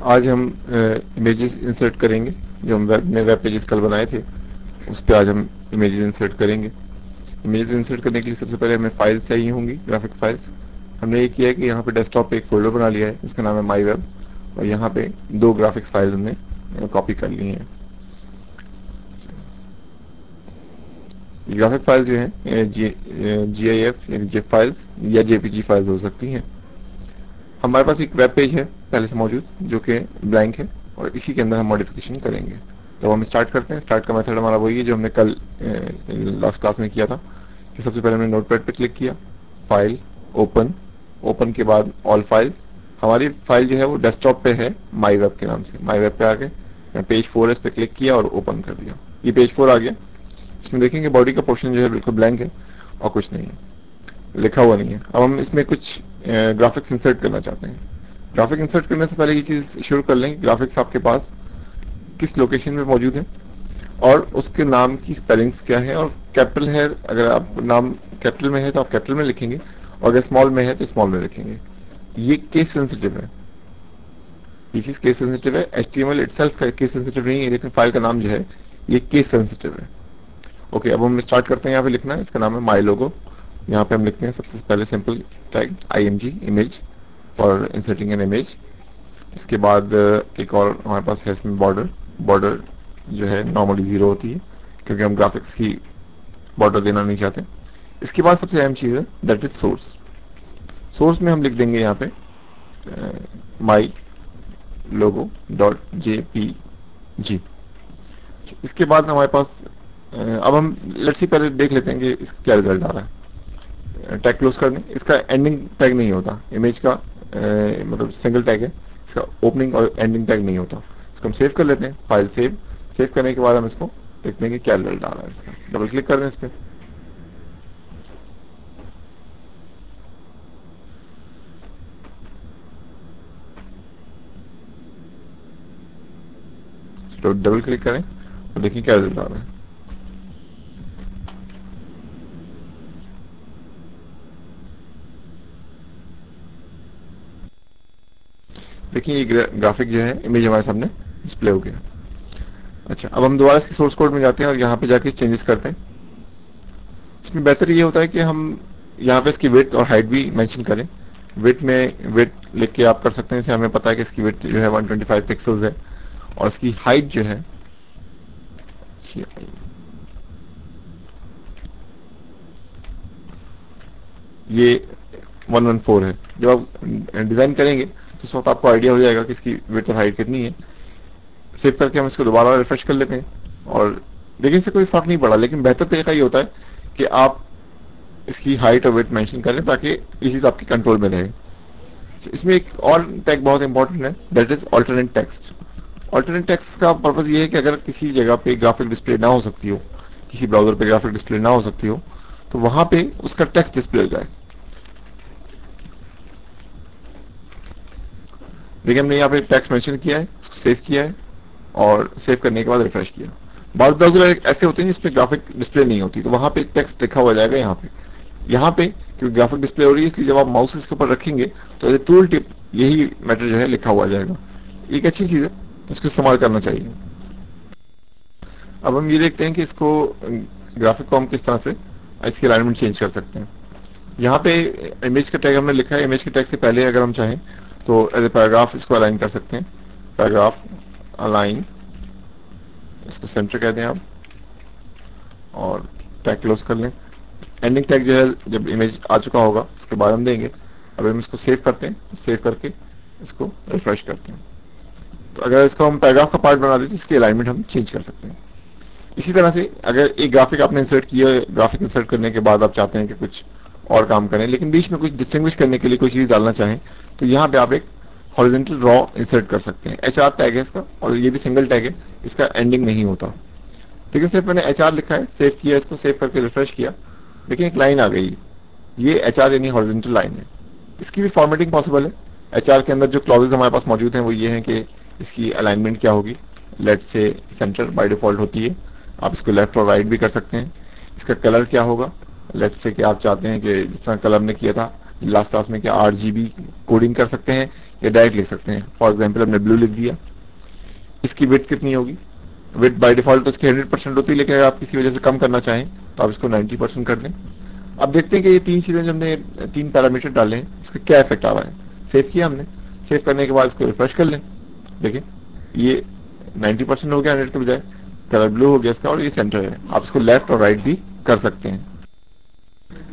आज हम images insert करेंगे। जो हम वेब पेजेस कल बनाए थे उस पर आज हम इमेजेस इंसर्ट करेंगे। इमेजेस इंसर्ट करने के लिए सबसे पहले हमें फाइल्स चाहिए होंगी, ग्राफिक फाइल्स। हमने ये किया है कि यहाँ पे डेस्कटॉप पे एक फोल्डर बना लिया है, इसका नाम है माई वेब, और यहाँ पे 2 ग्राफिक्स फाइल हमने कॉपी कर ली हैं। ग्राफिक फाइल जो है GIF यानी जिप फाइल्स या JPG फाइल्स हो सकती हैं। हमारे पास एक वेब पेज है पहले से मौजूद जो कि ब्लैंक है, और इसी के अंदर हम मॉडिफिकेशन करेंगे। तो हम स्टार्ट करते हैं। स्टार्ट का मेथड हमारा वही है जो हमने कल लास्ट क्लास में किया था कि सबसे पहले हमने नोटपैड पे क्लिक किया, फाइल, ओपन, ओपन के बाद ऑल फाइल। हमारी फाइल जो है वो डेस्कटॉप पे है माई वेब के नाम से। माई वेब पे आके पेज 4 इस पे क्लिक किया और ओपन कर दिया। ये पेज 4 आ गया। इसमें देखेंगे बॉडी का पोर्शन जो है बिल्कुल ब्लैंक है और कुछ नहीं है, लिखा हुआ नहीं है। अब हम इसमें कुछ ग्राफिक्स इंसर्ट करना चाहते हैं। ग्राफिक इंसर्ट करने से पहले ये चीज शुरू कर लेंगे, ग्राफिक्स आपके पास किस लोकेशन में मौजूद है और उसके नाम की स्पेलिंग्स क्या है। और कैपिटल है, अगर आप नाम कैपिटल में है तो आप कैपिटल में लिखेंगे, और अगर स्मॉल में है तो स्मॉल में लिखेंगे। ये केस सेंसिटिव है, ये चीज केस सेंसिटिव है। HTML इटसेल्फ केस सेंसिटिव नहीं है, लेकिन फाइल का नाम जो है ये केस सेंसिटिव है। ओके, अब हम स्टार्ट करते हैं। यहाँ पे लिखना है, इसका नाम है माई लोगो। यहाँ पे हम लिखते हैं सबसे पहले simple tag IMG image for inserting an image. इसके बाद एक और हमारे पास है इसमें बॉर्डर। बॉर्डर जो है नॉर्मली 0 होती है क्योंकि हम ग्राफिक्स की बॉर्डर देना नहीं चाहते। इसके बाद सबसे अहम चीज है दैट इज सोर्स। सोर्स में हम लिख देंगे यहाँ पे माई लोगो .jpg। इसके बाद हमारे पास अब हम लेट्स सी पहले देख लेते हैं कि इसका क्या रिजल्ट आ रहा है। टैग क्लोज कर दें। इसका एंडिंग टैग नहीं होता, इमेज का मतलब सिंगल टैग है, इसका ओपनिंग और एंडिंग टैग नहीं होता। इसको हम सेव कर लेते हैं। फाइल सेव करने के बाद हम इसको देखते हैं कि क्या रिजल्ट आ रहा है इसका। डबल क्लिक कर दें इस पर। तो डबल क्लिक करें और देखिए क्या रिजल्ट आ रहा है। देखिए ये ग्राफिक जो है इमेज हमारे सामने डिस्प्ले हो गया। अच्छा, अब हम दोबारा इसके सोर्स कोड में जाते हैं और यहाँ पे जाके चेंजेस करते हैं। इसमें बेहतर ये होता है कि हम यहाँ पे इसकी विड्थ और हाइट भी मेंशन करें। विड्थ में विड्थ लिख के आप कर सकते हैं, जैसे हमें पता है कि इसकी विड्थ जो है 125 पिक्सल्स है और इसकी हाइट जो है ये 114 है। जब आप डिजाइन करेंगे तो उस वक्त आपको आइडिया हो जाएगा कि इसकी विड्थ और हाइट कितनी है। सेव करके हम इसको दोबारा रिफ्रेश कर लेते हैं और देखिए इससे कोई फर्क नहीं पड़ा, लेकिन बेहतर तरीका ये होता है कि आप इसकी हाइट और विड्थ मेंशन करें ताकि ये चीज आपकी कंट्रोल में रहे। इसमें एक और टैग बहुत इंपॉर्टेंट है, that is alternate text. Alternate text का पर्पज ये है कि अगर किसी जगह पे ग्राफिक डिस्प्ले ना हो सकती हो, किसी ब्राउजर पे ग्राफिक डिस्प्ले ना हो सकती हो, तो वहां पे उसका टेक्स्ट डिस्प्ले हो जाए। देखिए हमने यहाँ पे टेक्स्ट मेंशन किया है, इसको सेव किया है और सेव करने के बाद रिफ्रेश किया। बाद ब्राउजर ऐसे होते हैं जिसमें ग्राफिक डिस्प्ले नहीं होती, तो वहां पे टेक्स्ट लिखा हुआ जाएगा यहाँ पे क्योंकि ग्राफिक डिस्प्ले हो रही है, इसलिए जब आप माउस इसके ऊपर रखेंगे तो एज ए टूल टिप यही मैटर जो है लिखा हुआ जाएगा। एक अच्छी चीज है, इसको इस्तेमाल करना चाहिए। अब हम ये देखते हैं कि इसको ग्राफिक को हम किस तरह से इसकी अलाइनमेंट चेंज कर सकते हैं। यहाँ पे इमेज का टैग हमने लिखा है, इमेज के टैग से पहले अगर हम चाहें तो एज ए पैराग्राफ इसको अलाइन कर सकते हैं। पैराग्राफ अलाइन, इसको सेंटर कह दें आप और टैग क्लोज कर लें। एंडिंग टैग जो है जब इमेज आ चुका होगा उसके बाद हम देंगे। अब हम इसको सेव करते हैं, सेव करके इसको रिफ्रेश करते हैं। तो अगर इसको हम पैराग्राफ का पार्ट बना दें तो इसकी अलाइनमेंट हम चेंज कर सकते हैं। इसी तरह से अगर एक ग्राफिक आपने इंसर्ट किया, ग्राफिक इंसर्ट करने के बाद आप चाहते हैं कि कुछ और काम करें लेकिन बीच में कुछ डिस्टिंग्विश करने के लिए कोई चीज डालना चाहें, तो यहाँ पे आप एक हॉरिजॉन्टल रॉ इंसर्ट कर सकते हैं। HR टैग है इसका और ये भी सिंगल टैग है, इसका एंडिंग नहीं होता। ठीक है, सिर्फ मैंने HR लिखा है, सेव किया, इसको सेव करके रिफ्रेश किया, लेकिन एक लाइन आ गई। ये HR यानी हॉरिजॉन्टल लाइन है। इसकी भी फॉर्मेटिंग पॉसिबल है। HR के अंदर जो क्लॉजेज हमारे पास मौजूद हैं वो ये हैं कि इसकी अलाइनमेंट क्या होगी। Let's say centre by default होती है, आप इसको लेफ्ट और राइट भी कर सकते हैं। इसका कलर क्या होगा, लेट्स से कि आप चाहते हैं कि जिस तरह कलर ने किया था लास्ट क्लास में कि RGB कोडिंग कर सकते हैं या डायरेक्ट लिख सकते हैं। फॉर एग्जाम्पल हमने ब्लू लिख दिया, इसकी विड्थ कितनी होगी? विड्थ बाय डिफॉल्ट तो इसकी 100% होती है, लेकिन अगर आप किसी वजह से कम करना चाहें तो आप इसको 90% कर दें। अब देखते हैं कि ये तीन चीजें जो हमने 3 पैरामीटर डाले हैं, इसका क्या इफेक्ट आ रहा है। सेव किया हमने, सेव करने के बाद इसको रिफ्रेश कर लें। देखिए ये 90% हो गया 100 के बजाय, कलर ब्लू हो गया इसका, और ये सेंटर है। आप इसको लेफ्ट और राइट भी कर सकते हैं।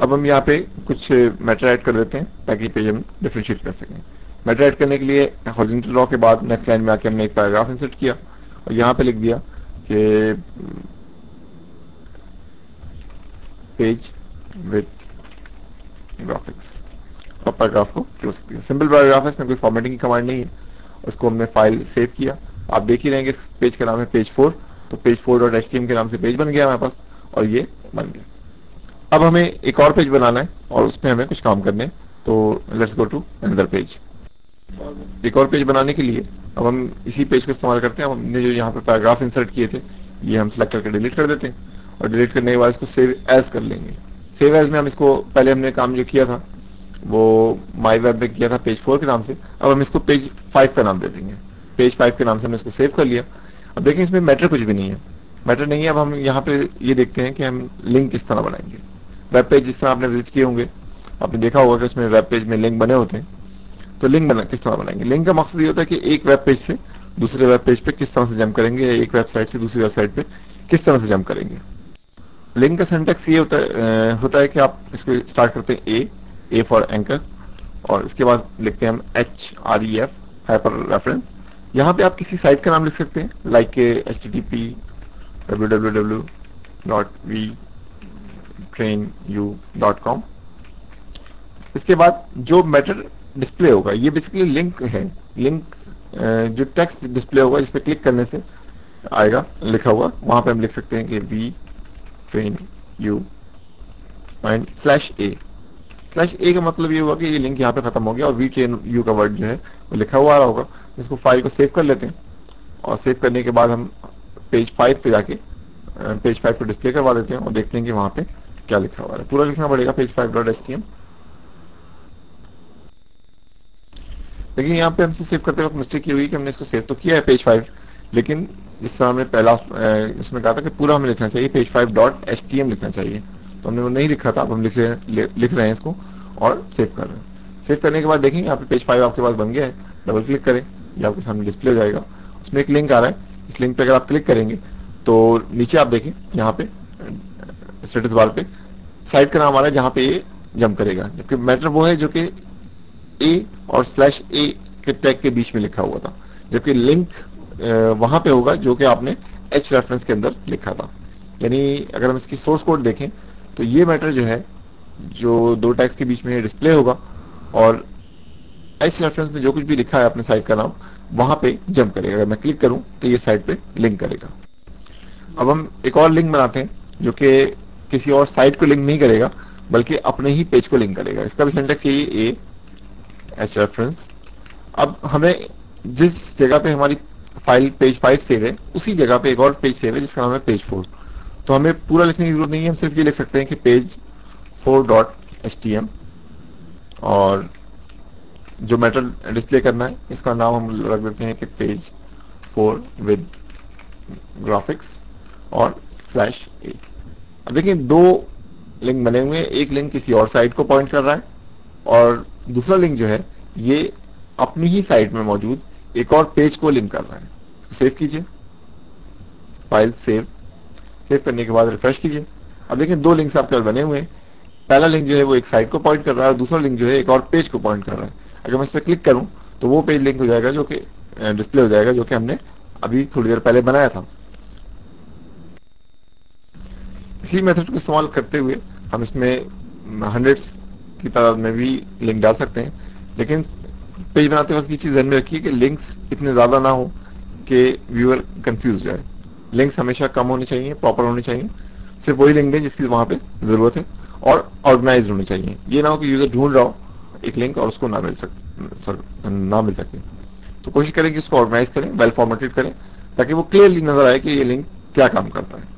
अब हम यहाँ पे कुछ मैटर ऐड कर देते हैं ताकि पेज हम डिफरेंशिएट कर सकें। मैटर ऐड करने के लिए हॉरिजॉन्टल ड्रॉ के बाद नेक्स्ट लाइन में आके हमने एक पैराग्राफ इंसर्ट किया और यहाँ पे लिख दिया कि पेज विद ग्राफिक्स, और पैराग्राफ को क्लोज किया। सिंपल पैराग्राफ है, इसमें कोई फॉर्मेटिंग की कमांड नहीं है। उसको हमने फाइल सेव किया। आप देख ही रहेंगे इस पेज का नाम है पेज 4, तो पेज 4.html के नाम से पेज बन गया हमारे पास, और ये बन गया। अब हमें एक और पेज बनाना है और उसमें हमें कुछ काम करने हैं, तो let's go to another page. एक और पेज बनाने के लिए अब हम इसी पेज को इस्तेमाल करते हैं। हमने जो यहाँ पे पैराग्राफ इंसर्ट किए थे, ये हम सिलेक्ट करके डिलीट कर देते हैं, और डिलीट करने के बाद इसको सेव एज कर लेंगे। सेव एज में हम इसको, पहले हमने काम जो किया था वो माई वेब में किया था पेज 4 के नाम से, अब हम इसको पेज 5 का नाम दे देंगे। पेज 5 के नाम से हमने इसको सेव कर लिया। अब देखें इसमें मैटर कुछ भी नहीं है, मैटर नहीं है। अब हम यहाँ पे ये देखते हैं कि हम लिंक किस तरह बनाएंगे। वेब पेज जिस तरह आपने विजिट किए होंगे, आपने देखा होगा कि उसमें वेब पेज में लिंक बने होते हैं। तो लिंक किस तरह बनाएंगे? लिंक का मकसद ये होता है कि एक वेब पेज से दूसरे वेब पेज पे किस तरह से जंप करेंगे, या एक वेबसाइट से दूसरी वेबसाइट पे किस तरह से जंप करेंगे। लिंक का सिंटैक्स ये होता है कि आप इसको स्टार्ट करते हैं ए फॉर एंकर, और इसके बाद लिखते हैं हम HREF हाइपर रेफरेंस। यहाँ पे आप किसी साइट का नाम लिख सकते हैं, लाइक HTTP www.vtrainu.com। इसके बाद जो मैटर डिस्प्ले होगा, ये बेसिकली लिंक है। लिंक जो टेक्स्ट डिस्प्ले होगा, जिस पे क्लिक करने से आएगा लिखा हुआ, वहां पे हम लिख सकते हैं कि vtrainu एंड /a। /a का मतलब ये हुआ कि ये लिंक यहाँ पे खत्म हो गया, और vtrainu का वर्ड जो है वो लिखा हुआ आ रहा होगा। इसको फाइल को सेव कर लेते हैं, और सेव करने के बाद हम पेज 5 पे जाके पेज 5 को डिस्प्ले करवा देते हैं, और देखते हैं कि वहां पे क्या लिखा हुआ है। पूरा लिखना पड़ेगा पेज 5.html। लेकिन यहाँ पे हमसे सेव करते वक्त मिस्टेक ये हुई कि हमने इसको सेव तो किया है पेज 5, लेकिन जिस तरह हमने पहला इसमें कहा था कि पूरा हमें लिखना चाहिए, पेज 5.html लिखना चाहिए, तो हमने वो नहीं लिखा था। अब हम लिख रहे हैं इसको और सेव कर रहे हैं। सेव करने के बाद देखेंगे यहाँ पे पेज 5 आपके पास बन गया है। डबल क्लिक करें, ये आपके सामने डिस्प्ले हो जाएगा। उसमें एक लिंक आ रहा है, इस लिंक पे अगर आप क्लिक करेंगे तो नीचे आप देखें यहाँ पे स्टेटस बार पे साइट का नाम आ रहा है जहाँ पे ये जंप करेगा, जबकि मैटर वो है जो कि A और /a के टैग के बीच में लिखा हुआ था, जबकि लिंक वहां पे होगा जो कि आपने H रेफरेंस के अंदर लिखा था। यानी अगर हम इसकी सोर्स कोड देखें तो ये मैटर जो है, जो दो टैग्स के बीच में डिस्प्ले होगा, और H रेफरेंस में जो कुछ भी लिखा है अपने साइट का नाम, वहां पे जंप करेगा। अगर मैं क्लिक करूं तो ये साइट पे लिंक करेगा। अब हम एक और लिंक बनाते हैं जो कि किसी और साइट को लिंक नहीं करेगा, बल्कि अपने ही पेज को लिंक करेगा। इसका भी सिंटैक्स यही है, H रेफरेंस। अब हमें जिस जगह पे हमारी फाइल पेज 5 सेव है, उसी जगह पे एक और पेज सेव है जिसका नाम है पेज 4। तो हमें पूरा लिखने की जरूरत नहीं है, हम सिर्फ ये लिख सकते हैं कि पेज 4.html, और जो मैटर डिस्प्ले करना है इसका नाम हम रख देते हैं कि पेज 4 विद ग्राफिक्स और /a। अब देखिए दो लिंक बने हुए हैं, एक लिंक किसी और साइट को पॉइंट कर रहा है, और दूसरा लिंक जो है ये अपनी ही साइट में मौजूद एक और पेज को लिंक कर रहा है। तो सेव कीजिए, फाइल सेव करने के बाद रिफ्रेश कीजिए। अब देखिए दो लिंक्स आपके पास बने हुए हैं। पहला लिंक जो है वो एक साइट को पॉइंट कर रहा है, और दूसरा लिंक जो है एक और पेज को पॉइंट कर रहा है। अगर मैं इस पर क्लिक करूं तो वो पेज लिंक हो जाएगा जो कि डिस्प्ले हो जाएगा, जो कि हमने अभी थोड़ी देर पहले बनाया था। इसी मेथड को इस्तेमाल करते हुए हम इसमें हंड्रेड्स की तादाद में भी लिंक डाल सकते हैं, लेकिन पेज बनाते वक्त ये चीज ध्यान में रखिए कि लिंक्स इतने ज्यादा ना हो कि व्यूअर कंफ्यूज हो जाए। लिंक्स हमेशा कम होने चाहिए, प्रॉपर होने चाहिए। सिर्फ वही लिंक दें जिसकी वहां पे जरूरत है, और ऑर्गेनाइज होनी चाहिए। ये ना हो कि यूजर ढूंढ रहा हो एक लिंक और उसको ना मिल सके। तो कोशिश करें कि उसको ऑर्गेनाइज करें, वेल फॉर्मेटेड करें, ताकि वो क्लियरली नजर आए कि ये लिंक क्या काम करता है।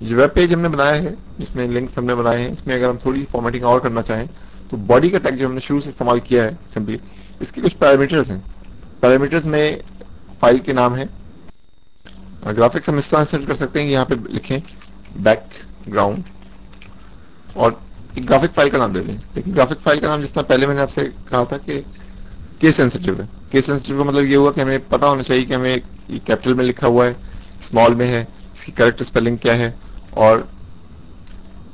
जो वेब पेज हमने बनाया है, जिसमें लिंक्स हमने बनाए हैं, इसमें अगर हम थोड़ी फॉर्मेटिंग और करना चाहें तो बॉडी का टैग जो हमने शुरू से इस्तेमाल किया है सिंपली, इसके कुछ पैरामीटर्स हैं। पैरामीटर्स में फाइल के नाम है। ग्राफिक्स हम इस तरह सेट कर सकते हैं कि यहाँ पे लिखें बैकग्राउंड और एक ग्राफिक फाइल का नाम दे दें। लेकिन ग्राफिक फाइल का नाम जिस तरह पहले मैंने आपसे कहा था कि केस सेंसिटिव है। केस सेंसिटिव का मतलब ये हुआ कि हमें पता होना चाहिए कि हमें कैपिटल में लिखा हुआ है, स्मॉल में है, इसकी करेक्ट स्पेलिंग क्या है और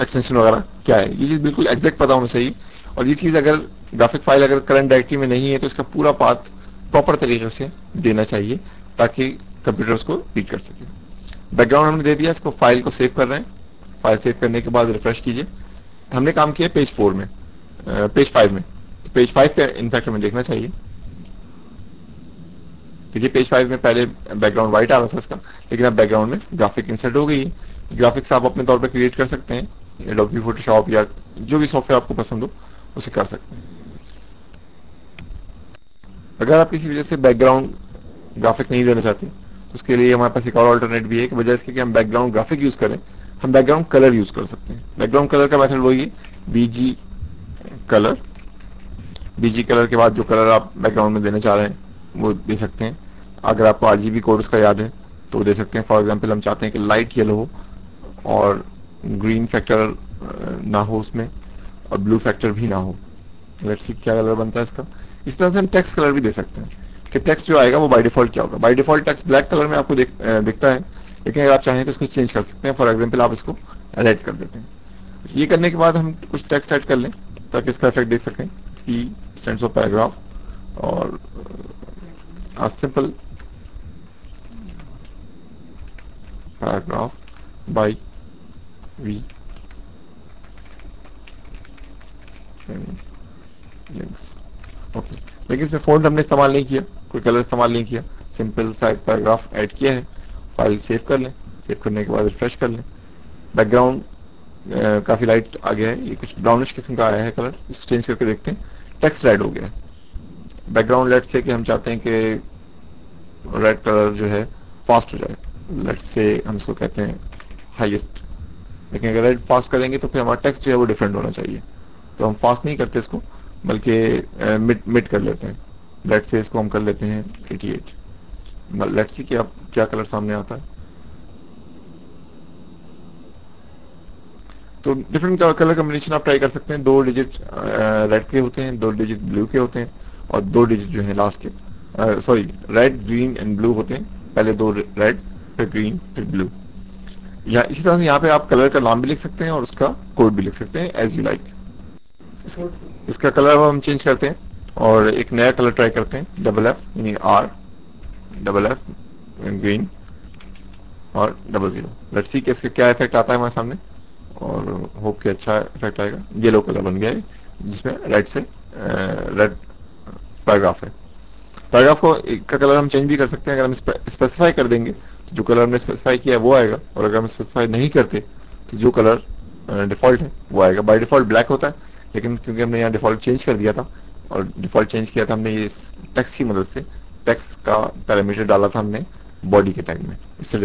एक्सटेंशन वगैरह क्या है। ये चीज बिल्कुल एग्जैक्ट पता होना चाहिए। और ये चीज अगर ग्राफिक फाइल अगर करंट डायरेक्टरी में नहीं है तो इसका पूरा पाथ प्रॉपर तरीके से देना चाहिए ताकि कंप्यूटर उसको रीड कर सके। बैकग्राउंड हमने दे दिया, इसको फाइल को सेव कर रहे हैं। फाइल सेव करने के बाद रिफ्रेश कीजिए। हमने काम किया पेज 4 में, पेज 5 में। तो पेज 5 पे इनफैक्ट हमें देखना चाहिए। देखिए पेज 5 में पहले बैकग्राउंड व्हाइट आ रहा था इसका, लेकिन अब बैकग्राउंड में ग्राफिक इंसर्ट हो गई है। ग्राफिक्स आप अपने तौर पर क्रिएट कर सकते हैं, एडोबी फोटोशॉप या जो भी सॉफ्टवेयर आपको पसंद हो उसे कर सकते हैं। अगर आप किसी वजह से बैकग्राउंड ग्राफिक नहीं देना चाहते तो उसके लिए हमारे पास एक और अल्टरनेट भी है कि बजाय इसके कि हम बैकग्राउंड ग्राफिक यूज करें, हम बैकग्राउंड कलर यूज कर सकते हैं। बैकग्राउंड कलर का मेथड वही है, बीजी कलर। बीजी कलर के बाद जो कलर आप बैकग्राउंड में देना चाह रहे हैं वो दे सकते हैं। अगर आपको आरजीबी कोड उसका याद है तो दे सकते हैं। फॉर एग्जांपल हम चाहते हैं कि लाइट येलो हो और ग्रीन फैक्टर ना हो उसमें और ब्लू फैक्टर भी ना हो। लेट्स सी क्या कलर बनता है इसका। इस तरह से हम टेक्स्ट कलर भी दे सकते हैं कि टेक्स्ट जो आएगा वो बाय डिफॉल्ट क्या होगा। By default text black colour में आपको दिखता है, लेकिन अगर आप चाहें तो इसको चेंज कर सकते हैं। फॉर एग्जांपल आप इसको रेड कर देते हैं। ये करने के बाद हम कुछ टेक्स्ट ऐड कर लें ताकि इसका इफेक्ट देख सकें। ई स्टैंड्स फॉर पैराग्राफ और simple paragraph by V links. Okay, लेकिन इसमें फॉन्ट हमने इस्तेमाल नहीं किया, कोई कलर इस्तेमाल नहीं किया, सिंपल सा एक पैराग्राफ ऐड किया है। फाइल सेव कर लें। सेव करने के बाद रिफ्रेश कर लें। बैकग्राउंड काफी लाइट आ गया है, ये कुछ ब्राउनिश किस्म का आया है कलर। इसको चेंज करके देखते हैं। टेक्स्ट रेड हो गया है। बैकग्राउंड लेट से कि हम चाहते हैं कि रेड कलर जो है फास्ट हो जाए, लेट से हम इसको कहते हैं हाईएस्ट। लेकिन अगर रेड फास्ट करेंगे तो फिर हमारा टेक्स्ट जो है वो डिफरेंट होना चाहिए, तो हम फास्ट नहीं करते इसको, बल्कि मिड कर लेते हैं। लेट से इसको हम कर लेते हैं 88। लेट्स सी कि अब क्या कलर सामने आता है। तो डिफरेंट कलर कॉम्बिनेशन आप ट्राई कर सकते हैं। 2 डिजिट रेड के होते हैं, 2 डिजिट ब्लू के होते हैं और 2 डिजिट जो है लास्ट के sorry red green and blue होते हैं। पहले 2 रेड फिर ग्रीन फिर ब्लू। या इसी तरह से यहाँ पे आप कलर का नाम भी लिख सकते हैं और उसका कोड भी लिख सकते हैं एज यू लाइक। इसका कलर अब हम चेंज करते हैं और एक नया कलर ट्राई करते हैं, डबल एफ यानी आर डबल एफ ग्रीन और 00। लेट्स सी कि इसका क्या इफेक्ट आता है हमारे सामने और होप कि अच्छा इफेक्ट आएगा। येलो कलर बन गया है जिसमें रेड से रेड पैराग्राफ है। पैराग्राफ को का कलर हम चेंज भी कर सकते हैं। अगर हम स्पेसिफाई कर देंगे तो जो कलर हमने स्पेसिफाई किया है वो आएगा, और अगर हम स्पेसिफाई नहीं करते तो जो कलर डिफॉल्ट है वो आएगा। बाय डिफॉल्ट ब्लैक होता है, लेकिन क्योंकि हमने यहाँ डिफॉल्ट चेंज कर दिया था और डिफॉल्ट चेंज किया था हमने ये टेक्स्ट की मदद से, टेक्स्ट का पैरामीटर डाला था हमने बॉडी के टैग में, इससे